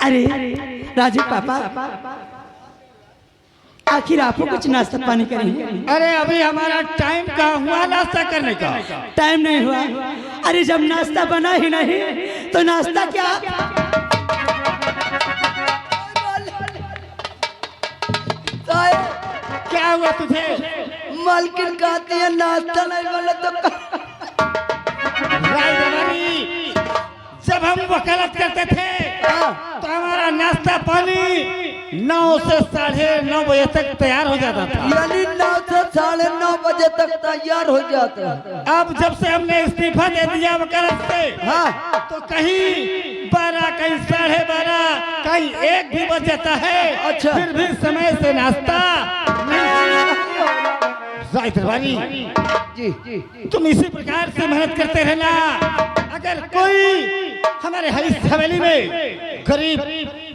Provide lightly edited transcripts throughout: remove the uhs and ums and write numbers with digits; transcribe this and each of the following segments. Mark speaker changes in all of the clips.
Speaker 1: अरे राजू पापा, आखिर आपको कुछ नाश्ता पानी करेंगे?
Speaker 2: अरे अभी हमारा टाइम कहाँ हुआ नाश्ता करने का?
Speaker 1: टाइम नहीं हुआ। अरे जब नाश्ता बना ही नहीं तो नाश्ता क्या?
Speaker 2: क्या हुआ तुझे?
Speaker 1: मालकिन कहती है नाश्ता नहीं बोला तो
Speaker 2: जब हम वकालत करते थे तो हमारा नाश्ता पानी 9 से 9:30 बजे तक तैयार हो जाता था।
Speaker 1: यानी 9 से 9:30 बजे तक तैयार हो जाता है।
Speaker 2: अब जब से हमने इस्तीफा दे दिया वकालत से, हाँ, तो कहीं 12, कहीं 12:30, कहीं 1 भी बज जाता है।
Speaker 1: अच्छा,
Speaker 2: फिर भी समय से नाश्ता जी, तुम इसी प्रकार से मेहनत करते रहना। अगर कोई हमारे हवेली में गरीब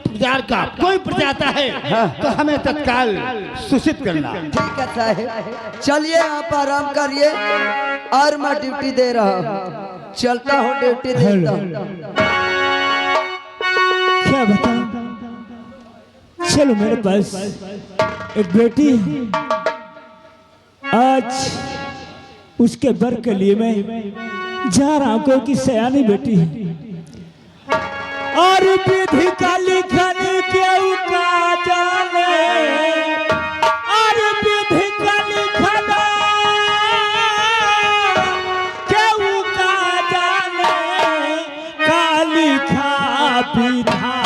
Speaker 2: पुजार का कोई प्रजा आता है, हाँ, तो हमें तत्काल सूचित करना।
Speaker 1: ठीक है साहब, चलिए आप आराम करिए और मैं ड्यूटी दे रहा हूँ। चलता हूँ, ड्यूटी देता हूँ।
Speaker 3: क्या बताऊं? चलो मेरे पास एक बेटी है, आज उसके बर के लिए मैं जा रहा हूं। कोई की सयानी बेटी है और विधि का लिखन क्यों का जाने, और विधि का लिखन क्यों का जाने, का लिखा विधाता।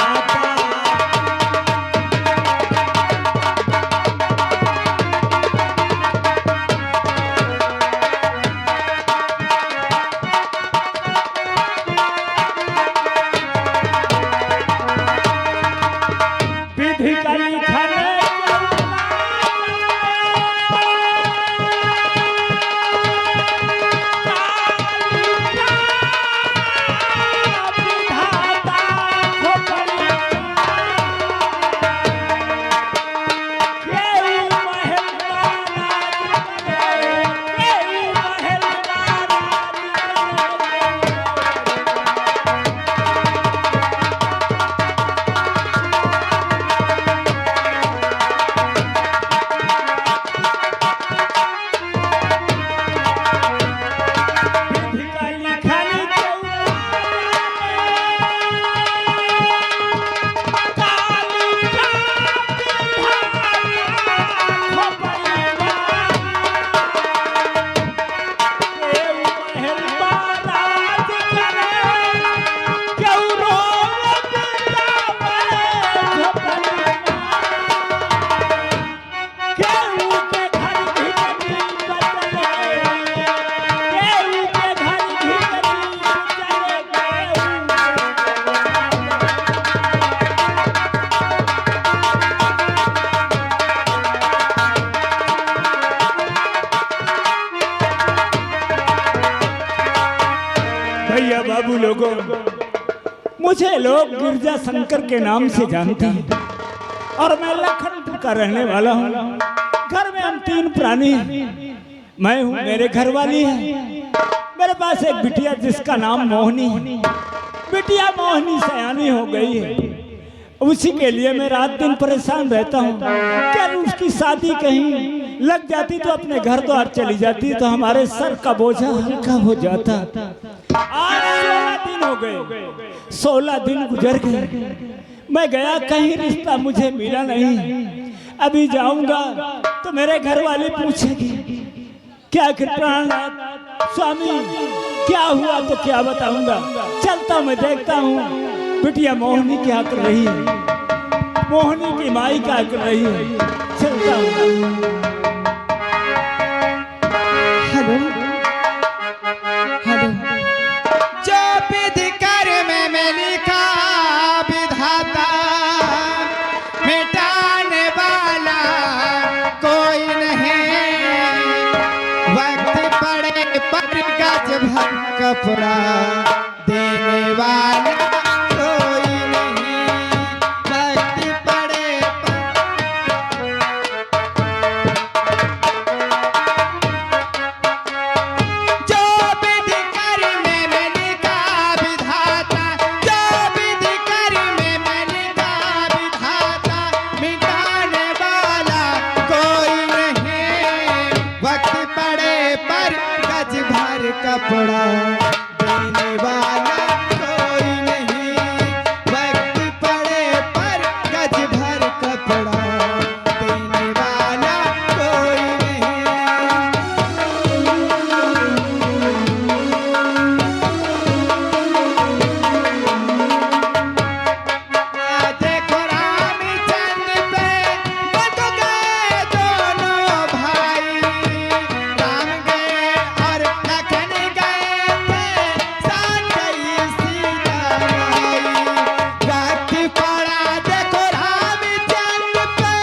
Speaker 3: भैया बाबू लोगों, मुझे लोग गिरजा शंकर के नाम से जानते हैं और मैं लखनपुर का रहने वाला हूँ। घर में हम 3 प्राणी हैं। मैं हूँ, मेरे घर वाली है, मेरे पास एक बिटिया जिसका नाम मोहनी है। बिटिया मोहनी सयानी हो गई है, उसी के लिए मैं रात दिन परेशान रहता हूँ। क्या उसकी शादी कहीं लग जाती तो अपने घर द्वार चली जाती तो हमारे सर का बोझा हल्का हो जाता। आज 16 दिन हो गए, 16 दिन गुजर गए, मैं गया कहीं रिश्ता मुझे मिला नहीं। अभी जाऊंगा तो मेरे घर वाले पूछेगी क्या कृपानाथ स्वामी क्या हुआ, तो क्या बताऊंगा। चलता मैं देखता हूँ बिटिया मोहनी क्या कर रही है, मोहनी की माई क्या कर रही है। चलता हूँ।
Speaker 1: हेलो हेलो,
Speaker 4: जो विधि कर में लिखा विधाता, मिटाने वाला कोई नहीं। वक्त पड़े पर गज भर कपड़ा देने वाला कोई नहीं। वक्त पड़े जो विधि कर में लिखा विधाता, जो विधि कर में लिखा कपड़ा देने वाला कोई नहीं, वक्त पड़े पर गज भर कपड़ा देने वाला कोई नहीं। देखो रामचंद्र पे बंध गए दोनों भाई, राम गए और लखन गए थे, साथ गई सीता आई। वक्त पड़ा देखो रामचंद्र पे,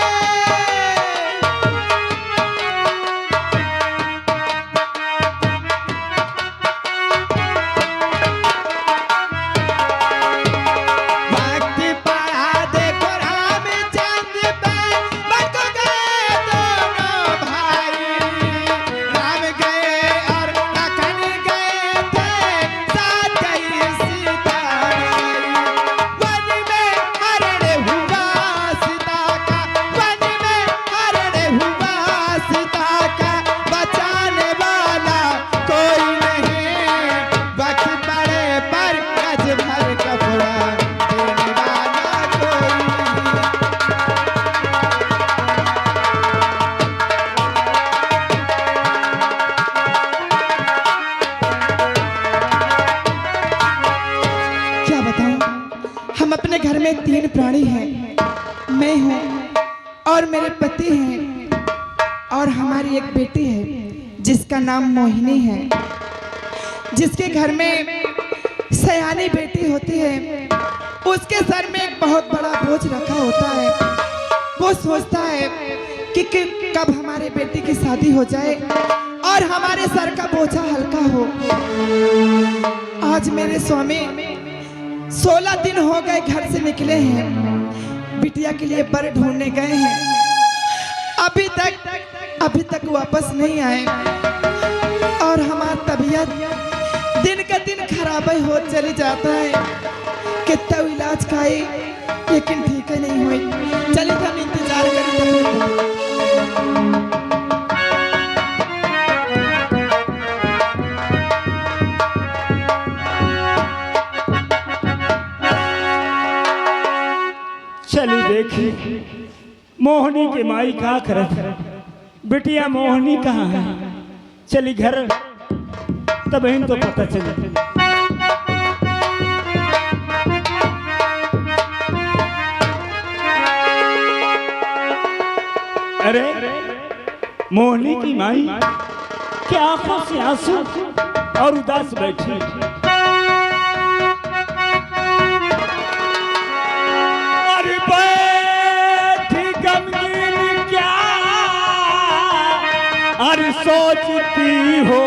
Speaker 4: वक्त पड़ा देखो रामचंद्र पे, बंध गए दोनों भाई, राम गए और लखन गए थे, साथ गई सीता आई। वन में हरण हुआ सीता का, वन में हरण हुआ सीता का, बचाने वाला कोई नहीं, वक्त पड़े पर गज भर कपड़ा देने वाला कोई नहीं। क्या बताऊं, हम अपने घर में 3 प्राणी हैं, मैं हूँ और मेरे पति हैं और हमारी एक बेटी है जिसका नाम मोहिनी है। जिसके घर में सयानी बेटी होती है, उसके सर में एक बहुत बड़ा बोझ रखा होता है। वो सोचता है कि कब हमारे बेटी की शादी हो जाए और हमारे सर का बोझा हल्का हो। आज मेरे स्वामी 16 दिन हो गए घर से निकले हैं, बिटिया के लिए बर ढूंढने गए हैं, अभी तक वापस नहीं आए और हमारी तबीयत दिन का दिन खराब हो चली जाता है। कितना इलाज खाए लेकिन ठीक है नहीं हुई। चलिए हम इंतजार करें।
Speaker 3: चली देखी मोहनी की माई का करत, बिटिया मोहनी कहाँ है? चली घर तब इन तो पता चले। अरे मोहनी की माई क्या आंखों से आंसू और उदास बैठी। अरे बैठी गमगीन क्या अरे सोचती हो